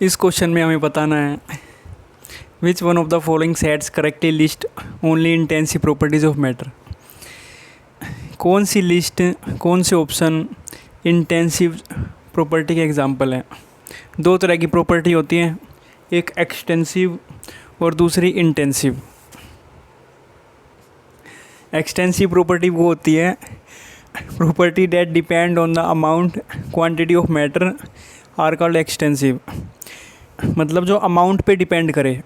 इस क्वेश्चन में हमें बताना है which one of the following sets correctly list only intensive properties of matter. कौन सी लिस्ट, कौन से ऑप्शन इंटेंसिव प्रॉपर्टी के एग्जांपल हैं। दो तरह की प्रॉपर्टी होती हैं, एक एक्सटेंसिव और दूसरी इंटेंसिव। एक्सटेंसिव प्रॉपर्टी वो होती है property that depend on the amount quantity of matter are called extensive. मतलब जो अमाउंट पे डिपेंड करे,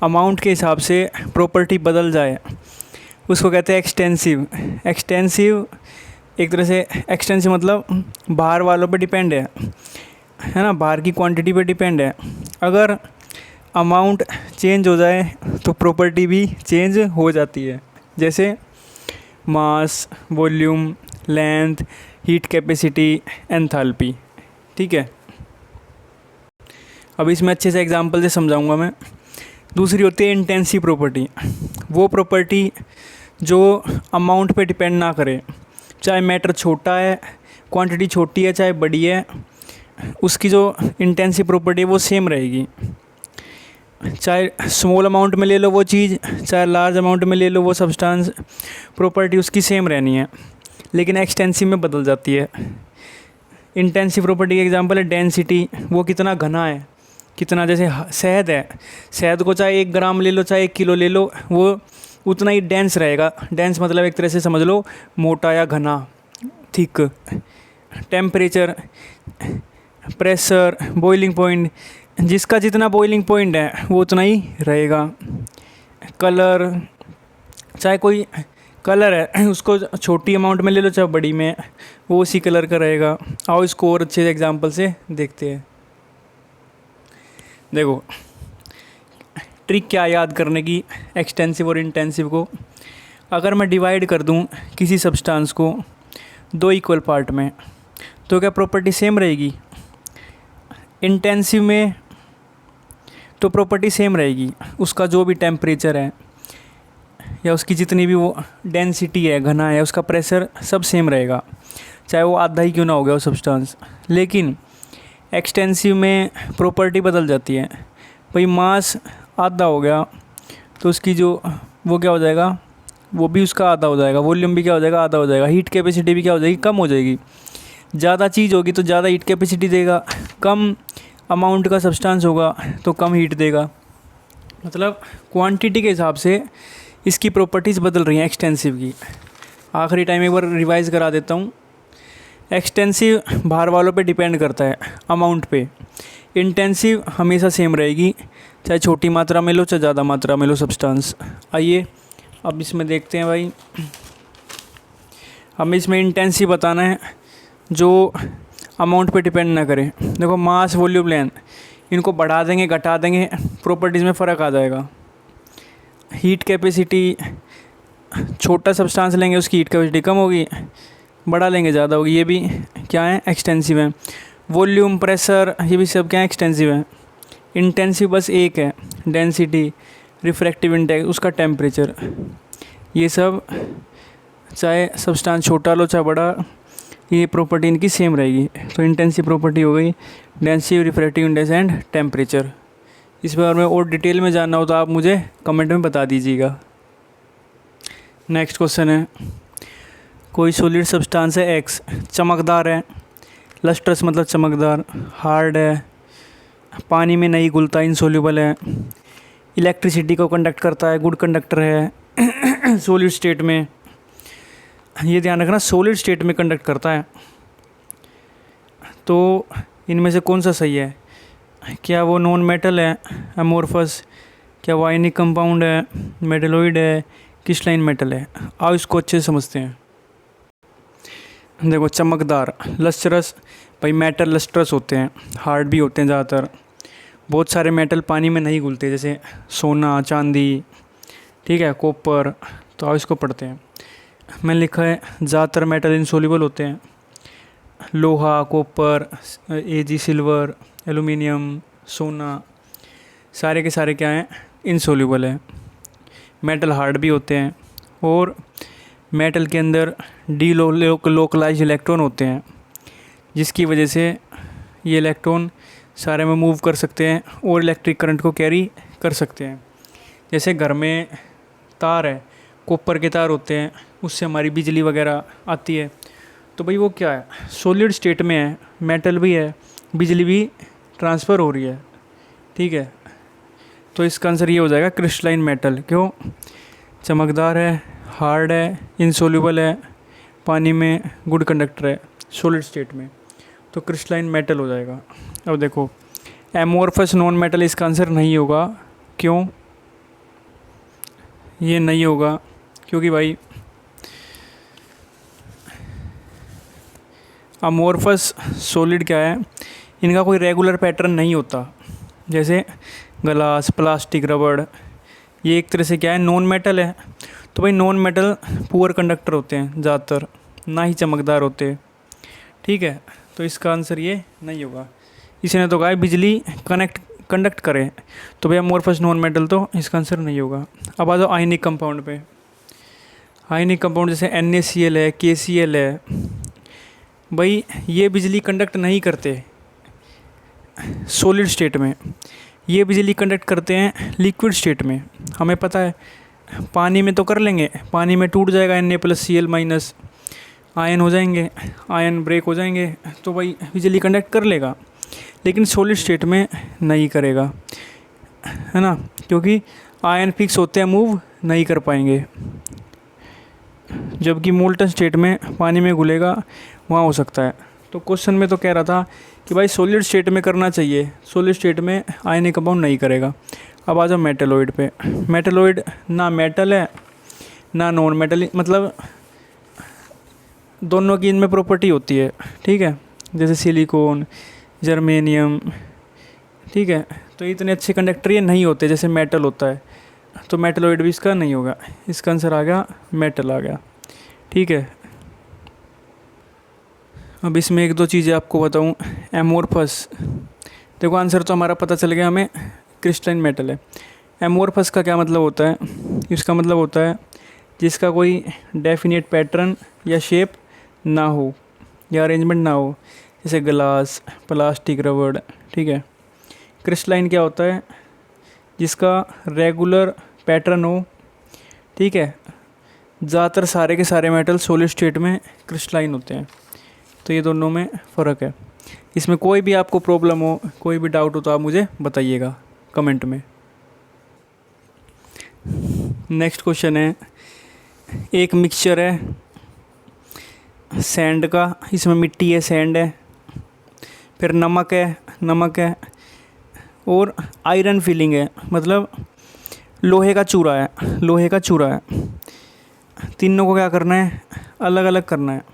अमाउंट के हिसाब से प्रॉपर्टी बदल जाए, उसको कहते हैं एक्सटेंसिव। एक्सटेंसिव एक तरह से एक्सटेंसिव मतलब बाहर वालों पे डिपेंड है ना, बाहर की क्वांटिटी पे डिपेंड है। अगर अमाउंट चेंज हो जाए तो प्रॉपर्टी भी चेंज हो जाती है, जैसे mass, volume, length, heat capacity, enthalpy. ठीक है, अब इसमें अच्छे से एग्जांपल से समझाऊंगा मैं। दूसरी होती है इंटेंसिव प्रॉपर्टी। वो प्रॉपर्टी जो अमाउंट पे डिपेंड ना करे, चाहे मैटर छोटा है, क्वांटिटी छोटी है चाहे बड़ी है, उसकी जो इंटेंसिव प्रॉपर्टी है वो सेम रहेगी। चाहे स्मॉल अमाउंट में ले लो वो चीज़, चाहे लार्ज अमाउंट में ले लो वो सब्सटेंस, प्रॉपर्टी उसकी सेम रहनी है, लेकिन एक्सटेंसिव में बदल जाती है। इंटेंसिव प्रॉपर्टी का एग्जांपल है डेंसिटी। वो कितना घना है, कितना, जैसे शहद है, शहद को चाहे 1 ग्राम ले लो चाहे 1 किलो ले लो, वो उतना ही डेंस रहेगा। डेंस मतलब एक तरह से समझ लो मोटा या घना, thick. Temperature, pressure, boiling point, जिसका जितना बॉइलिंग पॉइंट है वो उतना ही रहेगा। कलर, चाहे कोई कलर है उसको छोटी अमाउंट में ले लो चाहे बड़ी में, वो उसी कलर का रहेगा। आओ इसको और अच्छे एग्जांपल से देखते हैं। देखो ट्रिक क्या याद करने की एक्सटेंसिव और इंटेंसिव को। अगर मैं डिवाइड कर दूं किसी सब्सटेंस को 2 इक्वल पार्ट में, तो क्या प्रॉपर्टी सेम रहेगी। इंटेंसिव में तो प्रॉपर्टी सेम रहेगी, उसका जो भी टेम्परेचर है या उसकी जितनी भी वो डेंसिटी है, घना है, उसका प्रेशर सब सेम रहेगा, चाहे वो आधा ही क्यों ना हो गया वो सब्सटेंस। लेकिन एक्सटेंसिव में प्रॉपर्टी बदल जाती है। भाई मास आधा हो गया तो उसकी जो वो क्या हो जाएगा, वो भी उसका आधा हो जाएगा। वॉल्यूम भी क्या हो जाएगा, आधा हो जाएगा। हीट कैपेसिटी भी क्या हो जाएगी, कम हो जाएगी। ज़्यादा चीज़ होगी तो ज़्यादा हीट कैपेसिटी देगा, कम अमाउंट का सब्सटेंस होगा तो कम हीट देगा। मतलब क्वांटिटी के हिसाब से इसकी प्रॉपर्टीज़ बदल रही हैं एक्सटेंसिव की। आखिरी टाइम एक बार रिवाइज़ करा देता हूँ। एक्सटेंसिव बाहर वालों पे डिपेंड करता है, अमाउंट पे। इंटेंसिव हमेशा सेम रहेगी, चाहे छोटी मात्रा में लो चाहे ज़्यादा मात्रा में लो सब्सटेंस। आइए अब इसमें देखते हैं भाई, हमें इसमें इंटेंसिव बताना है जो अमाउंट पे डिपेंड ना करे। देखो मास, वॉल्यूम, लेंथ, इनको बढ़ा देंगे घटा देंगे प्रॉपर्टीज़ में फ़र्क आ जाएगा। हीट कैपेसिटी, छोटा सब्सटेंस लेंगे उसकी हीट कैपेसिटी कम होगी, बड़ा लेंगे ज़्यादा होगी। ये भी क्या है, एक्सटेंसिव है। वॉल्यूम, प्रेशर, ये भी सब क्या है, एक्सटेंसिव है। इंटेंसिव बस एक है, डेंसिटी, रिफ्रैक्टिव इंडेक्स, उसका टेम्परेचर। ये सब चाहे सब्सटेंस छोटा लो चाहे बड़ा, ये प्रॉपर्टी इनकी सेम रहेगी। तो इंटेंसिव प्रॉपर्टी हो गई density, refractive index and temperature. इस बारे में और डिटेल में जानना हो तो आप मुझे कमेंट में बता दीजिएगा। नेक्स्ट क्वेश्चन है, कोई सॉलिड सब्सटेंस है एक्स, चमकदार है, लस्ट्रस मतलब चमकदार, हार्ड है, पानी में नहीं घुलता, इनसोल्यूबल है, इलेक्ट्रिसिटी को कंडक्ट करता है, गुड कंडक्टर है सॉलिड स्टेट में। ये ध्यान रखना, सॉलिड स्टेट में कंडक्ट करता है। तो इनमें से कौन सा सही है, क्या वो नॉन मेटल है, अमोर्फस, क्या वो आयनिक कंपाउंड है, मेटलॉइड है, क्रिस्टलाइन मेटल है। आओ इसको अच्छे से समझते हैं। देखो चमकदार, लस्ट्रस, भाई मेटल लस्ट्रस होते हैं, हार्ड भी होते हैं ज़्यादातर। बहुत सारे मेटल पानी में नहीं घुलते, जैसे सोना, चांदी, ठीक है, कॉपर। तो आओ इसको पढ़ते हैं। मैंने लिखा है ज़्यादातर मेटल इनसोल्यूबल होते हैं। लोहा, कॉपर, एजी, सिल्वर, एलुमिनियम, सोना, सारे के सारे क्या हैं, इनसोल्यूबल है। मेटल हार्ड भी होते हैं, और मेटल के अंदर लोकलाइज इलेक्ट्रॉन होते हैं, जिसकी वजह से ये इलेक्ट्रॉन सारे में मूव कर सकते हैं और इलेक्ट्रिक करंट को कैरी कर सकते हैं। जैसे घर में तार है, कॉपर के तार होते हैं, उससे हमारी बिजली वगैरह आती है। तो भाई वो क्या है, सॉलिड स्टेट में है, मेटल भी है, बिजली भी ट्रांसफ़र हो रही है। ठीक है, तो इसका आंसर ये हो जाएगा क्रिस्टलाइन मेटल। क्यों? चमकदार है, हार्ड है, इनसोल्यूबल है, पानी में गुड कंडक्टर है सॉलिड स्टेट में, तो क्रिस्टलाइन मेटल हो जाएगा। अब देखो एमोरफस नॉन मेटल, इसका आंसर नहीं होगा। क्यों ये नहीं होगा? क्योंकि भाई अमोरफस सॉलिड क्या है, इनका कोई रेगुलर पैटर्न नहीं होता। जैसे ग्लास, प्लास्टिक, रबड़, ये एक तरह से क्या है, नॉन मेटल है। तो भाई नॉन मेटल पुअर कंडक्टर होते हैं ज़्यादातर, ना ही चमकदार होते। ठीक है, तो इसका आंसर ये नहीं होगा। इसने तो कहा है बिजली कंडक्ट करे, तो भैया अमोरफस नॉन मेटल, तो इसका आंसर नहीं होगा। अब आ जाओ आयनिक कंपाउंड पे। आयनिक कंपाउंड जैसे NaCl है, KCl है, भाई ये बिजली कंडक्ट नहीं करते सॉलिड स्टेट में, ये बिजली कंडक्ट करते हैं लिक्विड स्टेट में। हमें पता है पानी में तो कर लेंगे, पानी में टूट जाएगा Na+Cl-, आयन हो जाएंगे, आयन ब्रेक हो जाएंगे, तो भाई बिजली कंडक्ट कर लेगा, लेकिन सॉलिड स्टेट में नहीं करेगा, है ना, क्योंकि आयन फिक्स होते हैं, मूव नहीं कर पाएंगे। जबकि मोल्टन स्टेट में पानी में घुलेगा, वहाँ हो सकता है। तो क्वेश्चन में तो कह रहा था कि भाई सॉलिड स्टेट में करना चाहिए, सॉलिड स्टेट में आयनिक कंपाउंड नहीं करेगा। अब आ जाओ मेटलोइड पे। मेटलोइड ना मेटल है ना नॉन मेटल, मतलब दोनों की इनमें प्रॉपर्टी होती है। ठीक है, जैसे सिलिकॉन, जर्मेनियम। ठीक है, तो इतने अच्छे कंडक्टर ये नहीं होते जैसे मेटल होता है, तो मेटलोइड भी इसका नहीं होगा। इसका आंसर आ गया मेटल आ गया। ठीक है, अब इसमें एक दो चीज़ें आपको बताऊं। एमोरफस, देखो आंसर तो हमारा पता चल गया हमें, क्रिस्टलाइन मेटल है। एमोरफस का क्या मतलब होता है? इसका मतलब होता है जिसका कोई डेफिनेट पैटर्न या शेप ना हो या अरेंजमेंट ना हो, जैसे ग्लास, प्लास्टिक, रबड़। ठीक है, क्रिस्टलाइन क्या होता है? जिसका रेगुलर पैटर्न हो। ठीक है, ज़्यादातर सारे के सारे मेटल सॉलिड स्टेट में क्रिस्टलाइन होते हैं, तो ये दोनों में फ़र्क है। इसमें कोई भी आपको प्रॉब्लम हो, कोई भी डाउट हो, तो आप मुझे बताइएगा कमेंट में। नेक्स्ट क्वेश्चन है, एक मिक्सचर है सैंड का, इसमें मिट्टी है, सैंड है, फिर नमक है और आयरन फिलिंग है, मतलब लोहे का चूरा है। तीनों को क्या करना है? अलग अलग करना है।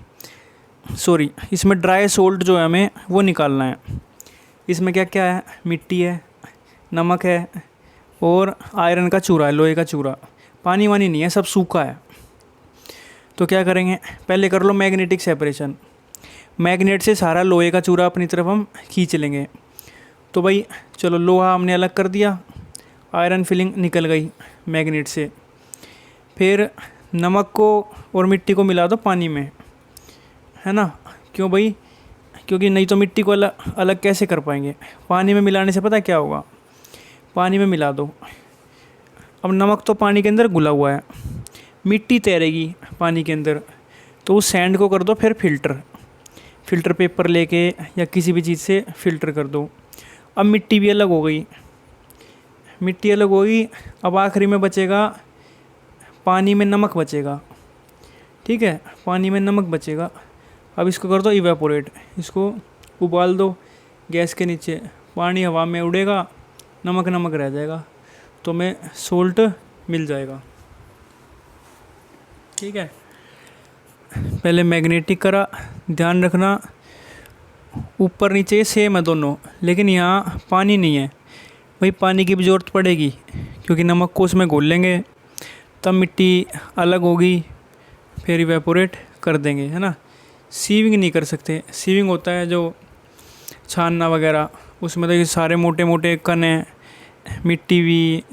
सॉरी, इसमें ड्राई सोल्ट जो है हमें वो निकालना है। इसमें क्या क्या है? मिट्टी है, नमक है और आयरन का चूरा है, लोहे का चूरा। पानी वानी नहीं है, सब सूखा है। तो क्या करेंगे? पहले कर लो मैग्नेटिक सेपरेशन। मैग्नेट से सारा लोहे का चूरा अपनी तरफ हम खींच लेंगे। तो भाई चलो, लोहा हमने अलग कर दिया, आयरन फिलिंग निकल गई मैग्नेट से। फिर नमक को और मिट्टी को मिला दो पानी में, है ना। क्यों भाई? क्योंकि नहीं तो मिट्टी को अलग अलग कैसे कर पाएंगे। पानी में मिलाने से पता है क्या होगा? पानी में मिला दो, अब नमक तो पानी के अंदर घुला हुआ है, मिट्टी तैरेगी पानी के अंदर, तो उस सैंड को कर दो फिर फ़िल्टर पेपर लेके या किसी भी चीज़ से फ़िल्टर कर दो। अब मिट्टी भी अलग हो गई, अब आखिरी में बचेगा पानी में नमक बचेगा। ठीक है, पानी में नमक बचेगा। अब इसको कर दो इवेपोरेट, इसको उबाल दो गैस के नीचे, पानी हवा में उड़ेगा, नमक रह जाएगा, तो हमें सोल्ट मिल जाएगा। ठीक है, पहले मैग्नेटिक करा, ध्यान रखना ऊपर नीचे सेम है दोनों, लेकिन यहाँ पानी नहीं है। भाई पानी की भी ज़रूरत पड़ेगी, क्योंकि नमक को उसमें घोल लेंगे, तब मिट्टी अलग होगी, फिर इवेपोरेट कर देंगे, है ना। सीविंग नहीं कर सकते। सीविंग होता है जो छानना वगैरह, उसमें तो ये सारे मोटे मोटे कण हैं, मिट्टी भी,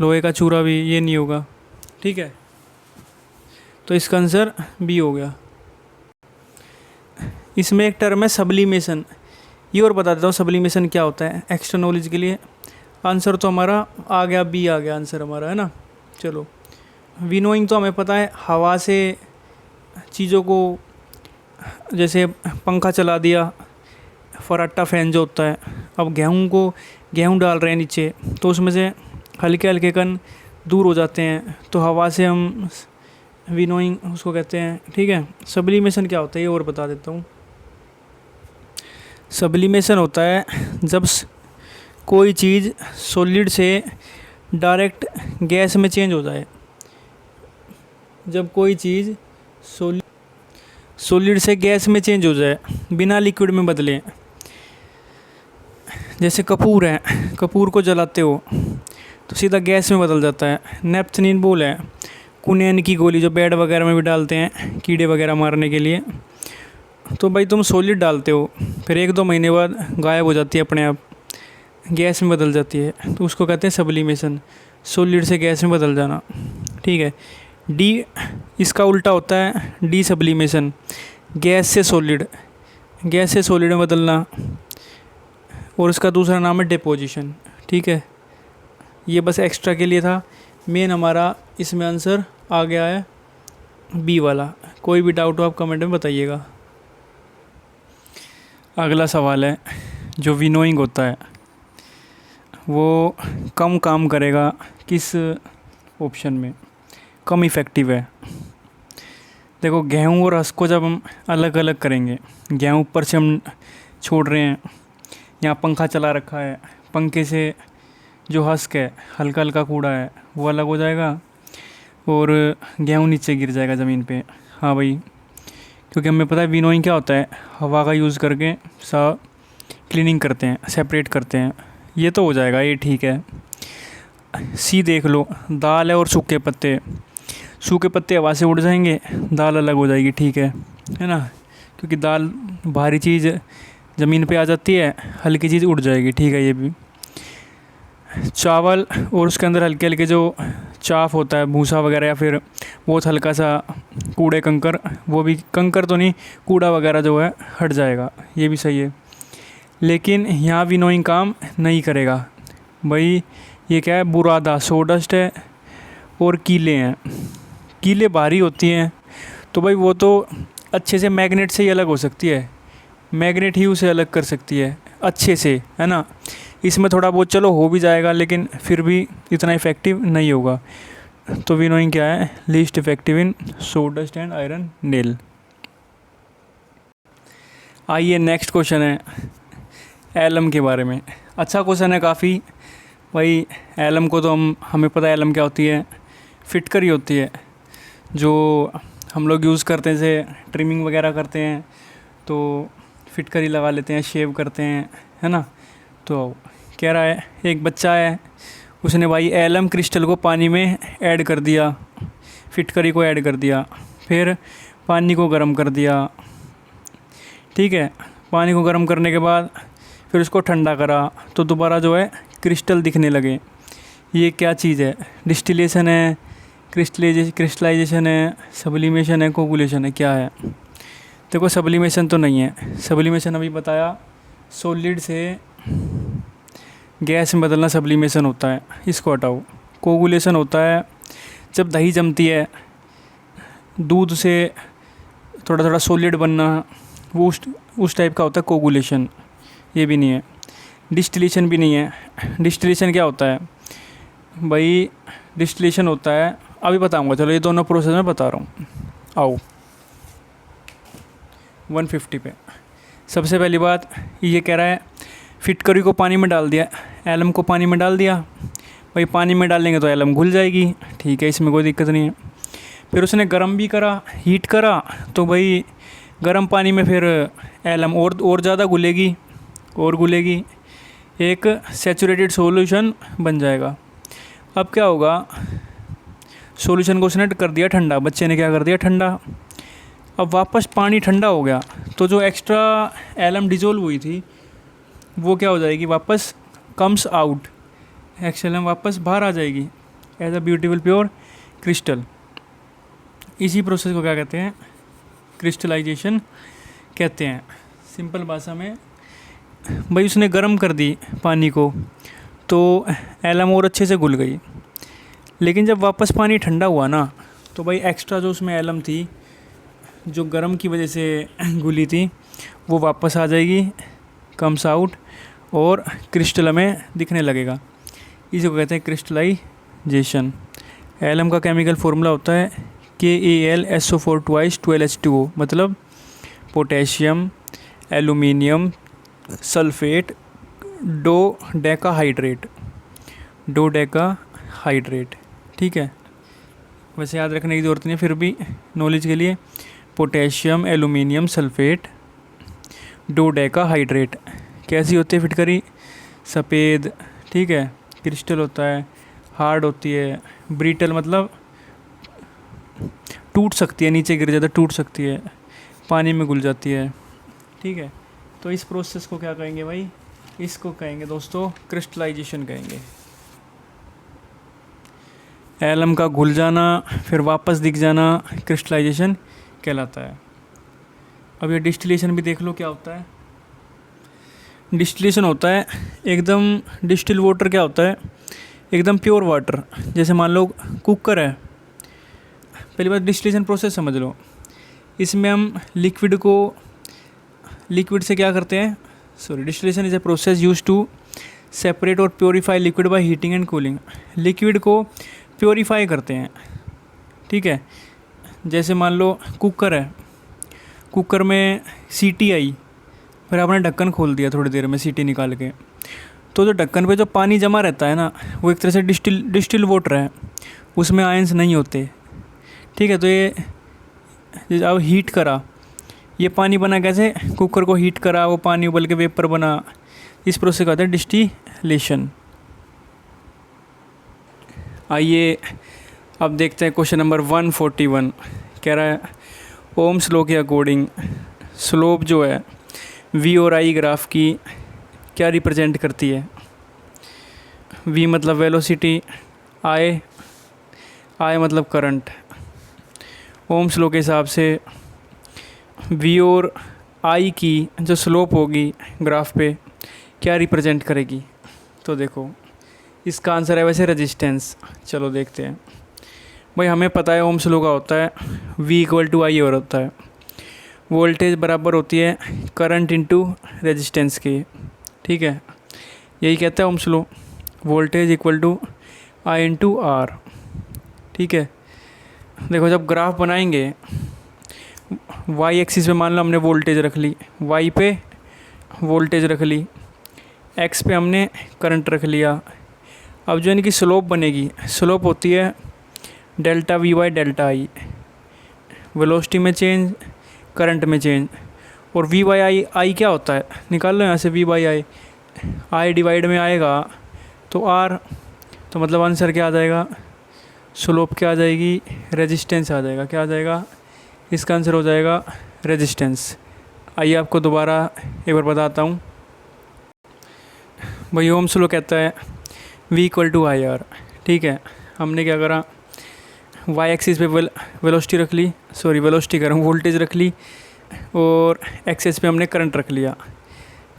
लोहे का चूरा भी, ये नहीं होगा। ठीक है, तो इसका आंसर बी हो गया। इसमें एक टर्म है सब्लिमेशन, ये और बता देता हूँ सब्लिमेशन क्या होता है एक्स्ट्रा नॉलेज के लिए। आंसर तो हमारा आ गया, बी आ गया आंसर हमारा, है ना। चलो, विनोइंग तो हमें पता है, हवा से चीज़ों को, जैसे पंखा चला दिया, फराटा फैन जो होता है, अब गेहूँ डाल रहे हैं नीचे, तो उसमें से हल्के हल्के कण दूर हो जाते हैं, तो हवा से हम विनोइंग उसको कहते हैं, ठीक है। सब्लिमेशन क्या होता है ये और बता देता हूँ। सब्लिमेशन होता है जब कोई चीज़ सॉलिड से डायरेक्ट गैस में चेंज हो जाए। जब कोई चीज़ सॉलिड से गैस में चेंज हो जाए, बिना लिक्विड में बदले। जैसे कपूर है, कपूर को जलाते हो तो सीधा गैस में बदल जाता है। नेपथलीन बोल है, कुनेन की गोली जो बेड वगैरह में भी डालते हैं कीड़े वगैरह मारने के लिए। तो भाई तुम सॉलिड डालते हो, फिर 1-2 महीने बाद गायब हो जाती है अपने आप, गैस में बदल जाती है, तो उसको कहते हैं सब्लिमेशन, सॉलिड से गैस में बदल जाना, ठीक है। डी इसका उल्टा होता है डी सब्लिमेशन, गैस से सॉलिड में बदलना, और उसका दूसरा नाम है डिपोजिशन, ठीक है। ये बस एक्स्ट्रा के लिए था, मेन हमारा इसमें आंसर आ गया है बी वाला। कोई भी डाउट हो आप कमेंट में बताइएगा। अगला सवाल है, जो विनोइंग होता है वो कम काम करेगा किस ऑप्शन में, कम इफ़ेक्टिव है। देखो, गेहूँ और हंस को जब हम अलग अलग करेंगे, गेहूँ ऊपर से हम छोड़ रहे हैं, यहाँ पंखा चला रखा है, पंखे से जो हस्क है, हल्का हल्का कूड़ा है, वो अलग हो जाएगा और गेहूँ नीचे गिर जाएगा ज़मीन पे। हाँ भाई, क्योंकि हमें पता है विनोइंग क्या होता है, हवा का यूज़ करके क्लीनिंग करते हैं, सेपरेट करते हैं, ये तो हो जाएगा, ये ठीक है। सी देख लो, दाल है और सूखे पत्ते हवा से उड़ जाएंगे, दाल अलग हो जाएगी, ठीक है ना। क्योंकि दाल भारी चीज़ ज़मीन पे आ जाती है, हल्की चीज़ उड़ जाएगी, ठीक है। ये भी चावल और उसके अंदर हल्के हल्के जो चाफ होता है, भूसा वगैरह, या फिर बहुत हल्का सा कूड़े कंकर, वो भी कंकर तो नहीं, कूड़ा वगैरह जो है हट जाएगा, ये भी सही है। लेकिन यहाँ विनोइंग काम नहीं करेगा भाई। ये क्या है, बुरादा, सोडस्ट है और कीले हैं। कीले भारी होती हैं, तो भाई वो तो अच्छे से मैग्नेट से ही अलग हो सकती है, मैग्नेट ही उसे अलग कर सकती है अच्छे से, है ना। इसमें थोड़ा बहुत चलो हो भी जाएगा, लेकिन फिर भी इतना इफ़ेक्टिव नहीं होगा। तो विनोइंग क्या है, least effective in sawdust and iron nail. आइए नेक्स्ट क्वेश्चन है एलम के बारे में। अच्छा क्वेश्चन है काफ़ी भाई। एलम को तो हमें पता है, एलम क्या होती है, फिटकरी होती है जो हम लोग यूज़ करते हैं, जैसे ट्रिमिंग वगैरह करते हैं तो फिटकरी लगा लेते हैं, शेव करते हैं, है ना। तो कह रहा है, एक बच्चा है, उसने भाई एलम क्रिस्टल को पानी में ऐड कर दिया, फिटकरी को ऐड कर दिया, फिर पानी को गर्म कर दिया, ठीक है। पानी को गर्म करने के बाद फिर उसको ठंडा करा, तो दोबारा जो है क्रिस्टल दिखने लगे। ये क्या चीज़ है, डिस्टिलेशन है, क्रिस्टलाइजेशन है, सब्लिमेशन है, कोगुलेशन है, क्या है। देखो, सब्लिमेशन तो नहीं है, सब्लिमेशन अभी बताया, सॉलिड से गैस में बदलना सब्लिमेशन होता है, इसको हटाओ। कोगुलेशन होता है जब दही जमती है, दूध से थोड़ा थोड़ा सॉलिड बनना, वो उस टाइप का होता है कोगुलेशन, ये भी नहीं है। डिस्टिलेशन भी नहीं है। डिस्टिलेशन क्या होता है भाई, डिस्टिलेशन होता है, अभी बताऊंगा, चलो ये दोनों प्रोसेस में बता रहा हूँ। आओ 150 पे। सबसे पहली बात ये कह रहा है, फिटकरी को पानी में डाल दिया, एलम को पानी में डाल दिया भाई, पानी में डालेंगे तो एलम घुल जाएगी, ठीक है, इसमें कोई दिक्कत नहीं है। फिर उसने गर्म भी करा, हीट करा, तो भाई गर्म पानी में फिर एलम और ज़्यादा घुलेगी और घुलेगी, एक सैचुरेटेड सॉल्यूशन बन जाएगा। अब क्या होगा, सॉल्यूशन को उसने कर दिया ठंडा, बच्चे ने क्या कर दिया ठंडा, अब वापस पानी ठंडा हो गया, तो जो एक्स्ट्रा एलम डिजोल्व हुई थी वो क्या हो जाएगी, वापस कम्स आउट, एक्सएलएम वापस बाहर आ जाएगी as a beautiful pure crystal. इसी प्रोसेस को क्या कहते हैं, क्रिस्टलाइजेशन कहते हैं। सिंपल भाषा में भाई उसने गर्म कर दी पानी को, तो एलम और अच्छे से घुल गई। लेकिन जब वापस पानी ठंडा हुआ ना, तो भाई एक्स्ट्रा जो उसमें एलम थी, जो गर्म की वजह से घुली थी, वो वापस आ जाएगी, कम्स आउट, और क्रिस्टल हमें दिखने लगेगा। इसी को कहते हैं क्रिस्टलाइजेशन। एलम का केमिकल फार्मूला होता है KAlSO4 ट्वाइस 12H2O, मतलब पोटेशियम एल्यूमिनियम सल्फेट डोडेकाहाइड्रेट। ठीक है, वैसे याद रखने की ज़रूरत नहीं है, फिर भी नॉलेज के लिए, पोटेशियम एल्यूमिनियम सल्फेट डोडेकाहाइड्रेट। कैसी होती है फिटकरी? सफ़ेद, ठीक है, क्रिस्टल होता है, हार्ड होती है, ब्रिटल मतलब टूट सकती है, नीचे गिर जाता टूट सकती है, पानी में घुल जाती है, ठीक है। तो इस प्रोसेस को क्या कहेंगे भाई? इसको कहेंगे दोस्तों क्रिस्टलाइजेशन कहेंगे। एलम का घुल जाना फिर वापस दिख जाना क्रिस्टलाइजेशन कहलाता है। अब ये डिस्टिलेशन भी देख लो क्या होता है। डिस्टिलेशन होता है एकदम, डिस्टिल वाटर क्या होता है? एकदम प्योर वाटर। जैसे मान लो कुकर है, पहली बात डिस्टिलेशन प्रोसेस समझ लो। इसमें हम लिक्विड से क्या करते हैं? Distillation is a process use to separate और purify liquid by heating and cooling. Liquid को प्योरीफाई करते हैं, ठीक है। जैसे मान लो कुकर है, कुकर में सीटी आई, फिर आपने ढक्कन खोल दिया थोड़ी देर में सीटी निकाल के, तो जो ढक्कन पे जो पानी जमा रहता है ना, वो एक तरह से डिस्टिल वाटर है, उसमें आयंस नहीं होते, ठीक है। तो ये अब हीट करा, ये पानी बना कैसे? कुकर को हीट करा, वो पानी उबल के वेपर बना, इस प्रोसेस का होता है डिस्टिलेशन। आइए अब देखते हैं क्वेश्चन नंबर 141। कह रहा है ओम्स लॉ के अकॉर्डिंग स्लोप जो है V और I ग्राफ की क्या रिप्रेजेंट करती है? V मतलब वेलोसिटी, I मतलब करंट। ओम्स लॉ के हिसाब से V और I की जो स्लोप होगी ग्राफ पे क्या रिप्रेजेंट करेगी? तो देखो इसका आंसर है वैसे रेजिस्टेंस। चलो देखते हैं। भाई हमें पता है ओम्स लॉ का होता है V = I और होता है वोल्टेज बराबर होती है करंट इंटू रेजिस्टेंस के, ठीक है। यही कहता है Ohm's law, voltage = I × R, ठीक है। देखो जब ग्राफ बनाएंगे, वाई एक्सिस पे मान लो हमने वोल्टेज रख ली, वाई पे वोल्टेज रख ली, एक्स पे हमने करंट रख लिया। अब जो इनकी स्लोप बनेगी, स्लोप होती है डेल्टा V/डेल्टा I, वेलोसिटी में चेंज, करंट में चेंज। और V/I क्या होता है? निकाल लो यहाँ से V/I, I डिवाइड में आएगा तो R, तो मतलब आंसर क्या आ जाएगा? स्लोप क्या आ जाएगी? रेजिस्टेंस आ जाएगा। क्या आ जाएगा? इसका आंसर हो जाएगा रेजिस्टेंस। आइए आपको दोबारा एक बार बताता हूँ। भाई ओम्स लॉ कहता है V = IR, ठीक है। हमने क्या करा, वाई एक्सिस पे वेलोसिटी रख ली, वेलोसिटी कह रहा हूँ, वोल्टेज रख ली, और एक्सिस पे हमने करंट रख लिया,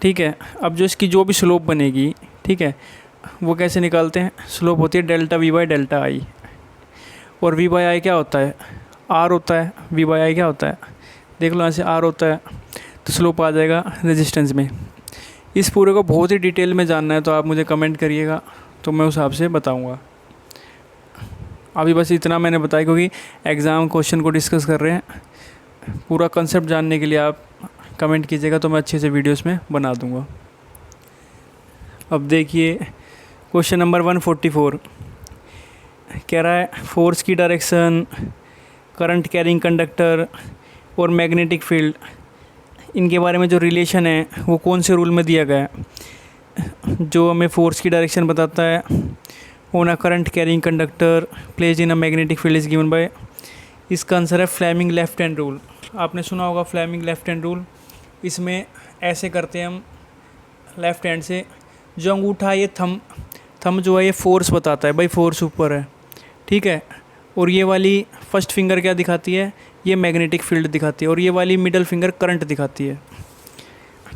ठीक है। अब जो इसकी जो भी स्लोप बनेगी, ठीक है, वो कैसे निकालते हैं? स्लोप होती है डेल्टा V/डेल्टा I, और V/I क्या होता है? R होता है। V/I क्या होता है? देख लो यहाँ से R होता है, तो स्लोप आ जाएगा रेजिस्टेंस में। इस पूरे को बहुत ही डिटेल में जानना है तो आप मुझे कमेंट करिएगा, तो मैं उस हिसाब से बताऊँगा। अभी बस इतना मैंने बताया क्योंकि एग्ज़ाम क्वेश्चन को डिस्कस कर रहे हैं। पूरा कंसेप्ट जानने के लिए आप कमेंट कीजिएगा तो मैं अच्छे से वीडियोस में बना दूँगा। अब देखिए क्वेश्चन नंबर 144 कह रहा है फोर्स की डायरेक्शन, करंट कैरिंग कंडक्टर और मैग्नेटिक फील्ड, इनके बारे में जो रिलेशन है वो कौन से रूल में दिया गया है? जो हमें फोर्स की डायरेक्शन बताता है, on a current carrying conductor placed in a magnetic field is given by, इसका आंसर है फ्लेमिंग लेफ्ट हैंड रूल। आपने सुना होगा फ्लेमिंग लेफ्ट हैंड रूल। इसमें ऐसे करते हैं हम लेफ्ट हैंड से, जो अंगूठा ये थंब जो है ये फोर्स बताता है, भाई फोर्स ऊपर है, ठीक है। और ये वाली फर्स्ट फिंगर क्या दिखाती है? ये मैग्नेटिक फील्ड दिखाती है, और ये वाली मिडल फिंगर करंट दिखाती है,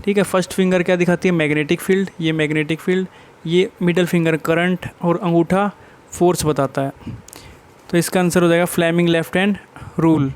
ठीक है। फर्स्ट फिंगर क्या दिखाती है, मैग्नेटिक फील्ड, ये मैग्नेटिक फील्ड, ये मिडल फिंगर करंट और अंगूठा फोर्स बताता है। तो इसका आंसर हो जाएगा फ्लेमिंग लेफ्ट हैंड रूल।